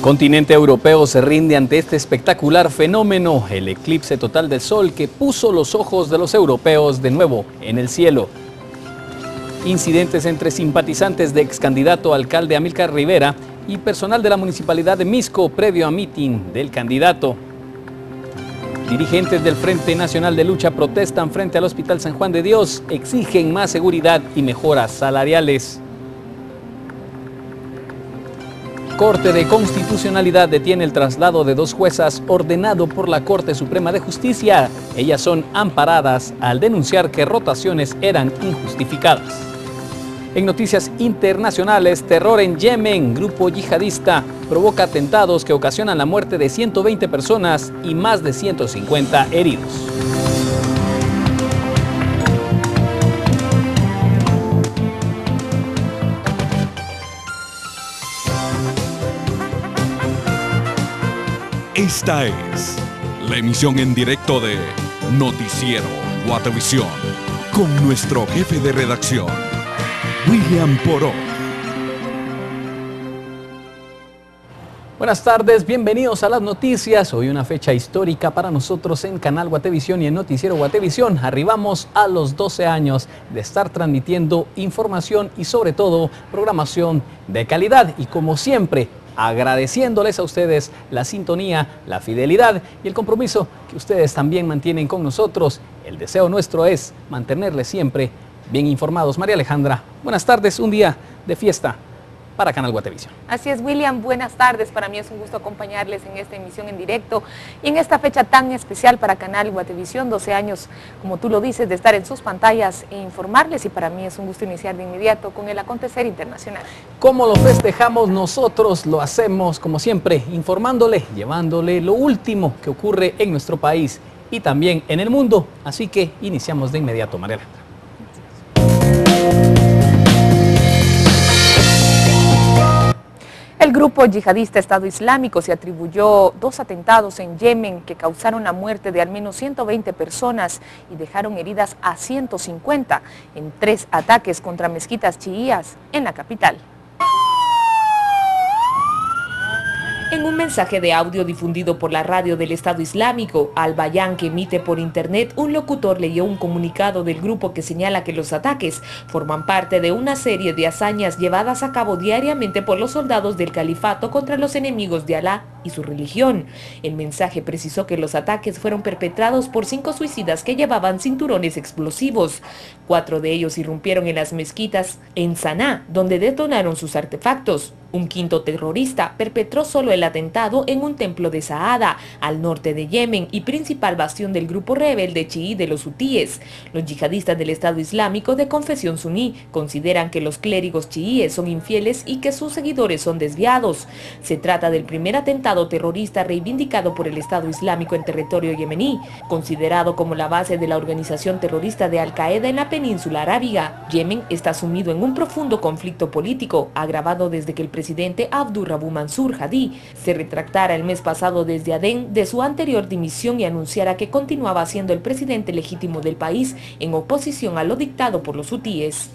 continente europeo se rinde ante este espectacular fenómeno, el eclipse total del sol que puso los ojos de los europeos de nuevo en el cielo. Incidentes entre simpatizantes de ex candidato alcalde Amílcar Rivera y personal de la municipalidad de Misco previo a mitin del candidato. Dirigentes del Frente Nacional de Lucha protestan frente al Hospital San Juan de Dios, exigen más seguridad y mejoras salariales. Corte de Constitucionalidad detiene el traslado de 2 juezas ordenado por la Corte Suprema de Justicia. Ellas son amparadas al denunciar que rotaciones eran injustificadas. En noticias internacionales, terror en Yemen, grupo yihadista provoca atentados que ocasionan la muerte de 120 personas y más de 150 heridos. Esta es la emisión en directo de Noticiero Guatevisión con nuestro jefe de redacción, William Poró. Buenas tardes, bienvenidos a las noticias. Hoy una fecha histórica para nosotros en Canal Guatevisión y en Noticiero Guatevisión. Arribamos a los 12 años de estar transmitiendo información y sobre todo programación de calidad. Y como siempre, agradeciéndoles a ustedes la sintonía, la fidelidad y el compromiso que ustedes también mantienen con nosotros. El deseo nuestro es mantenerles siempre bien informados. María Alejandra, buenas tardes, un día de fiesta para Canal Guatevisión. Así es, William, buenas tardes. Para mí es un gusto acompañarles en esta emisión en directo y en esta fecha tan especial para Canal Guatevisión, 12 años, como tú lo dices, de estar en sus pantallas e informarles, y para mí es un gusto iniciar de inmediato con el acontecer internacional. Como lo festejamos nosotros, lo hacemos como siempre, informándole, llevándole lo último que ocurre en nuestro país y también en el mundo. Así que iniciamos de inmediato, María Alejandra. El grupo yihadista Estado Islámico se atribuyó 2 atentados en Yemen que causaron la muerte de al menos 120 personas y dejaron heridas a 150 en 3 ataques contra mezquitas chiíes en la capital. En un mensaje de audio difundido por la radio del Estado Islámico, Al Bayán, que emite por internet, un locutor leyó un comunicado del grupo que señala que los ataques forman parte de una serie de hazañas llevadas a cabo diariamente por los soldados del califato contra los enemigos de Alá y su religión. El mensaje precisó que los ataques fueron perpetrados por 5 suicidas que llevaban cinturones explosivos. 4 de ellos irrumpieron en las mezquitas en Saná, donde detonaron sus artefactos. Un 5.º terrorista perpetró solo el atentado en un templo de Saada, al norte de Yemen y principal bastión del grupo rebelde chií de los hutíes. Los yihadistas del Estado Islámico de confesión suní consideran que los clérigos chiíes son infieles y que sus seguidores son desviados. Se trata del primer atentado terrorista reivindicado por el Estado Islámico en territorio yemení, considerado como la base de la organización terrorista de Al-Qaeda en la península arábiga. Yemen está sumido en un profundo conflicto político, agravado desde que el presidente Abdurrabbu Mansur Hadi se retractara el mes pasado desde Adén de su anterior dimisión y anunciara que continuaba siendo el presidente legítimo del país en oposición a lo dictado por los hutíes.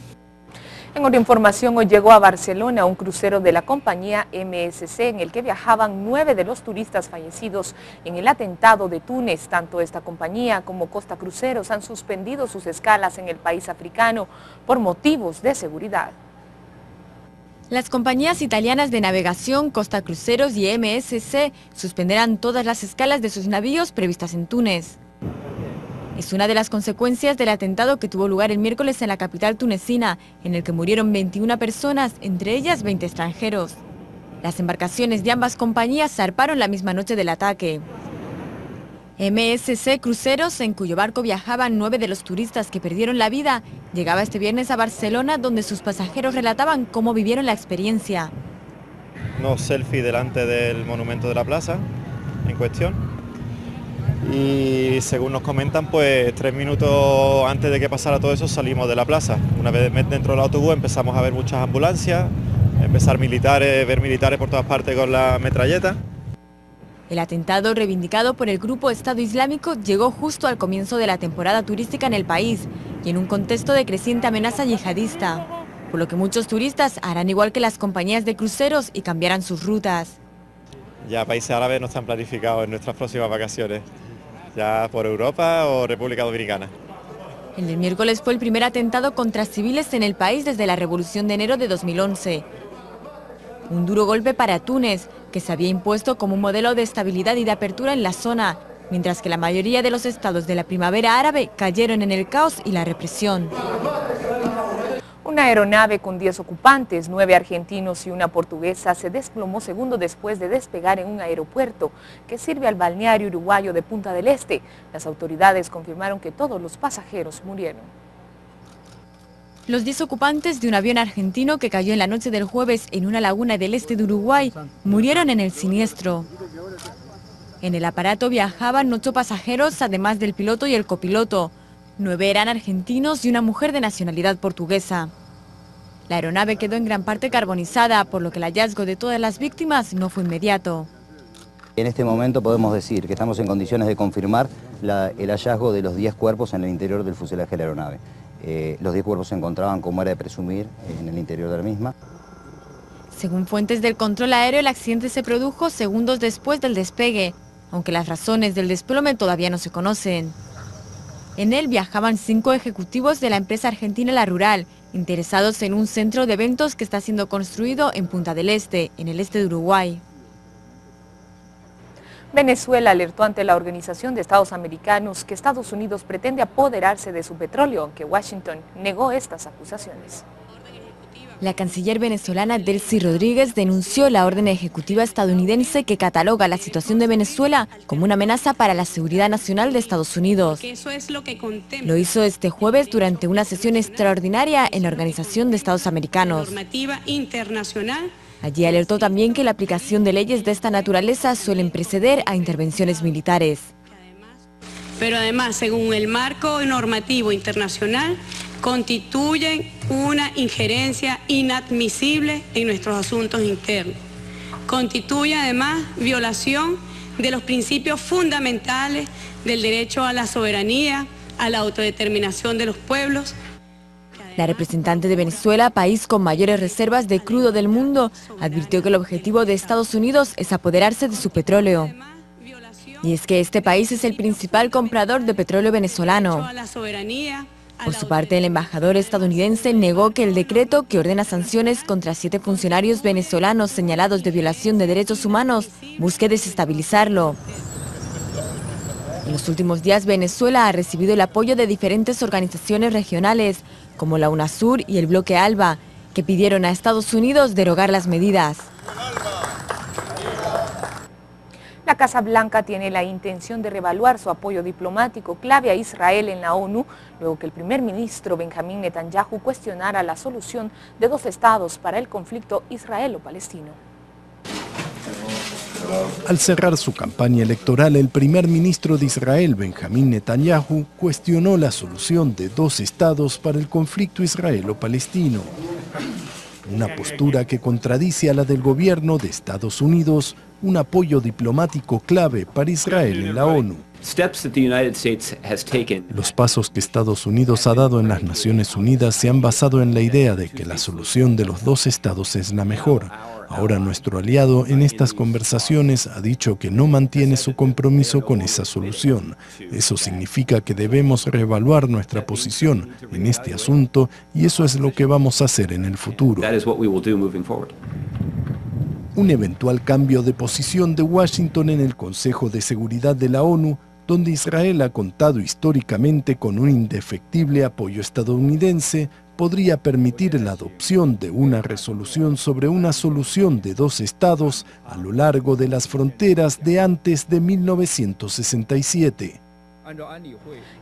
En otra información, hoy llegó a Barcelona un crucero de la compañía MSC en el que viajaban 9 de los turistas fallecidos en el atentado de Túnez. Tanto esta compañía como Costa Cruceros han suspendido sus escalas en el país africano por motivos de seguridad. Las compañías italianas de navegación, Costa Cruceros y MSC suspenderán todas las escalas de sus navíos previstas en Túnez. Es una de las consecuencias del atentado que tuvo lugar el miércoles en la capital tunecina, en el que murieron 21 personas, entre ellas 20 extranjeros. Las embarcaciones de ambas compañías zarparon la misma noche del ataque. MSC Cruceros, en cuyo barco viajaban 9 de los turistas que perdieron la vida, llegaba este viernes a Barcelona, donde sus pasajeros relataban cómo vivieron la experiencia. Unos selfies delante del monumento de la plaza en cuestión. Y según nos comentan, pues 3 minutos antes de que pasara todo eso salimos de la plaza. Una vez dentro del autobús empezamos a ver muchas ambulancias, ver militares por todas partes con la metralleta. El atentado, reivindicado por el grupo Estado Islámico, llegó justo al comienzo de la temporada turística en el país y en un contexto de creciente amenaza yihadista, por lo que muchos turistas harán igual que las compañías de cruceros y cambiarán sus rutas. Ya países árabes no están planificados en nuestras próximas vacaciones, ya por Europa o República Dominicana. El del miércoles fue el primer atentado contra civiles en el país desde la Revolución de enero de 2011. Un duro golpe para Túnez, que se había impuesto como un modelo de estabilidad y de apertura en la zona, mientras que la mayoría de los estados de la primavera árabe cayeron en el caos y la represión. Una aeronave con 10 ocupantes, 9 argentinos y una portuguesa, se desplomó segundos después de despegar en un aeropuerto que sirve al balneario uruguayo de Punta del Este. Las autoridades confirmaron que todos los pasajeros murieron. Los 10 ocupantes de un avión argentino que cayó en la noche del jueves en una laguna del este de Uruguay murieron en el siniestro. En el aparato viajaban 8 pasajeros, además del piloto y el copiloto. 9 eran argentinos y una mujer de nacionalidad portuguesa. La aeronave quedó en gran parte carbonizada, por lo que el hallazgo de todas las víctimas no fue inmediato. En este momento podemos decir que estamos en condiciones de confirmar el hallazgo de los 10 cuerpos en el interior del fuselaje de la aeronave. Los 10 cuerpos se encontraban, como era de presumir, en el interior de la misma. Según fuentes del control aéreo, el accidente se produjo segundos después del despegue, aunque las razones del desplome todavía no se conocen. En él viajaban 5 ejecutivos de la empresa argentina La Rural, interesados en un centro de eventos que está siendo construido en Punta del Este, en el este de Uruguay. Venezuela alertó ante la Organización de Estados Americanos que Estados Unidos pretende apoderarse de su petróleo, aunque Washington negó estas acusaciones. La canciller venezolana Delcy Rodríguez denunció la orden ejecutiva estadounidense que cataloga la situación de Venezuela como una amenaza para la seguridad nacional de Estados Unidos. Lo hizo este jueves durante una sesión extraordinaria en la Organización de Estados Americanos. Allí alertó también que la aplicación de leyes de esta naturaleza suelen preceder a intervenciones militares. Pero además, según el marco normativo internacional, constituyen una injerencia inadmisible en nuestros asuntos internos. Constituye además violación de los principios fundamentales del derecho a la soberanía, a la autodeterminación de los pueblos. La representante de Venezuela, país con mayores reservas de crudo del mundo, advirtió que el objetivo de Estados Unidos es apoderarse de su petróleo. Y es que este país es el principal comprador de petróleo venezolano. Por su parte, el embajador estadounidense negó que el decreto que ordena sanciones contra 7 funcionarios venezolanos señalados de violación de derechos humanos busque desestabilizarlo. En los últimos días, Venezuela ha recibido el apoyo de diferentes organizaciones regionales, como la UNASUR y el Bloque ALBA, que pidieron a Estados Unidos derogar las medidas. La Casa Blanca tiene la intención de reevaluar su apoyo diplomático clave a Israel en la ONU, luego que el primer ministro Benjamín Netanyahu cuestionara la solución de 2 estados para el conflicto israelo-palestino. Al cerrar su campaña electoral, el primer ministro de Israel, Benjamín Netanyahu, cuestionó la solución de 2 estados para el conflicto israelo-palestino. Una postura que contradice a la del gobierno de Estados Unidos, un apoyo diplomático clave para Israel en la ONU. Los pasos que Estados Unidos ha dado en las Naciones Unidas se han basado en la idea de que la solución de los 2 estados es la mejor. Ahora nuestro aliado en estas conversaciones ha dicho que no mantiene su compromiso con esa solución. Eso significa que debemos reevaluar nuestra posición en este asunto y eso es lo que vamos a hacer en el futuro. Un eventual cambio de posición de Washington en el Consejo de Seguridad de la ONU, donde Israel ha contado históricamente con un indefectible apoyo estadounidense, podría permitir la adopción de una resolución sobre una solución de 2 estados a lo largo de las fronteras de antes de 1967.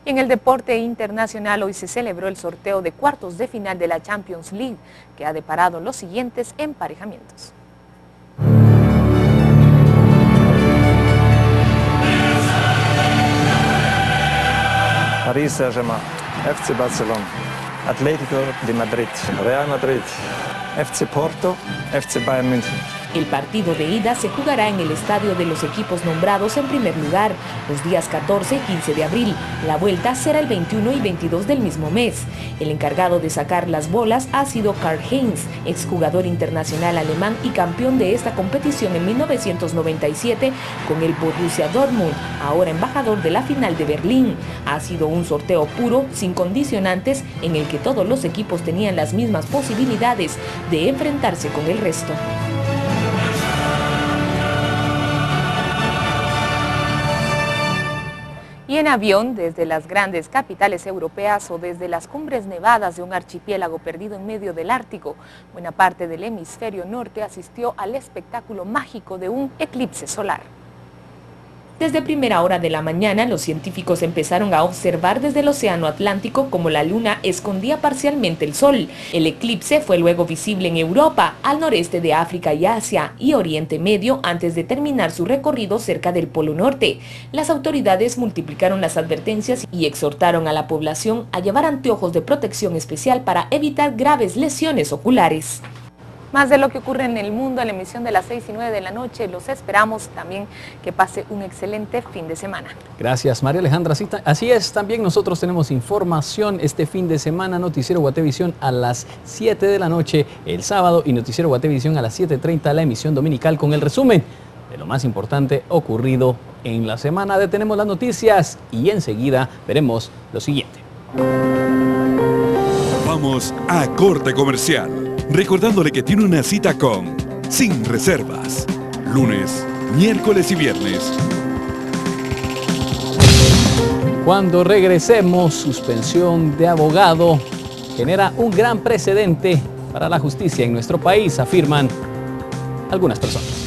Y en el deporte internacional hoy se celebró el sorteo de cuartos de final de la Champions League, que ha deparado los siguientes emparejamientos. Paris Saint-Germain, FC Barcelona, Atlético de Madrid, Real Madrid, FC Porto, FC Bayern München. El partido de ida se jugará en el estadio de los equipos nombrados en primer lugar, los días 14 y 15 de abril. La vuelta será el 21 y 22 del mismo mes. El encargado de sacar las bolas ha sido Karl-Heinz, exjugador internacional alemán y campeón de esta competición en 1997 con el Borussia Dortmund, ahora embajador de la final de Berlín. Ha sido un sorteo puro, sin condicionantes, en el que todos los equipos tenían las mismas posibilidades de enfrentarse con el resto. Y en avión, desde las grandes capitales europeas o desde las cumbres nevadas de un archipiélago perdido en medio del Ártico, buena parte del hemisferio norte asistió al espectáculo mágico de un eclipse solar. Desde primera hora de la mañana, los científicos empezaron a observar desde el océano Atlántico cómo la luna escondía parcialmente el sol. El eclipse fue luego visible en Europa, al noreste de África y Asia y Oriente Medio antes de terminar su recorrido cerca del Polo Norte. Las autoridades multiplicaron las advertencias y exhortaron a la población a llevar anteojos de protección especial para evitar graves lesiones oculares. Más de lo que ocurre en el mundo en la emisión de las 6 y 9 de la noche. Los esperamos también que pase un excelente fin de semana. Gracias, María Alejandra. Así es, también nosotros tenemos información este fin de semana. Noticiero Guatevisión a las 7 de la noche el sábado y Noticiero Guatevisión a las 7:30 la emisión dominical con el resumen de lo más importante ocurrido en la semana. Detenemos las noticias y enseguida veremos lo siguiente. Vamos a corte comercial. Recordándole que tiene una cita con Sin Reservas, lunes, miércoles y viernes. Cuando regresemos, suspensión de abogado genera un gran precedente para la justicia en nuestro país, afirman algunas personas.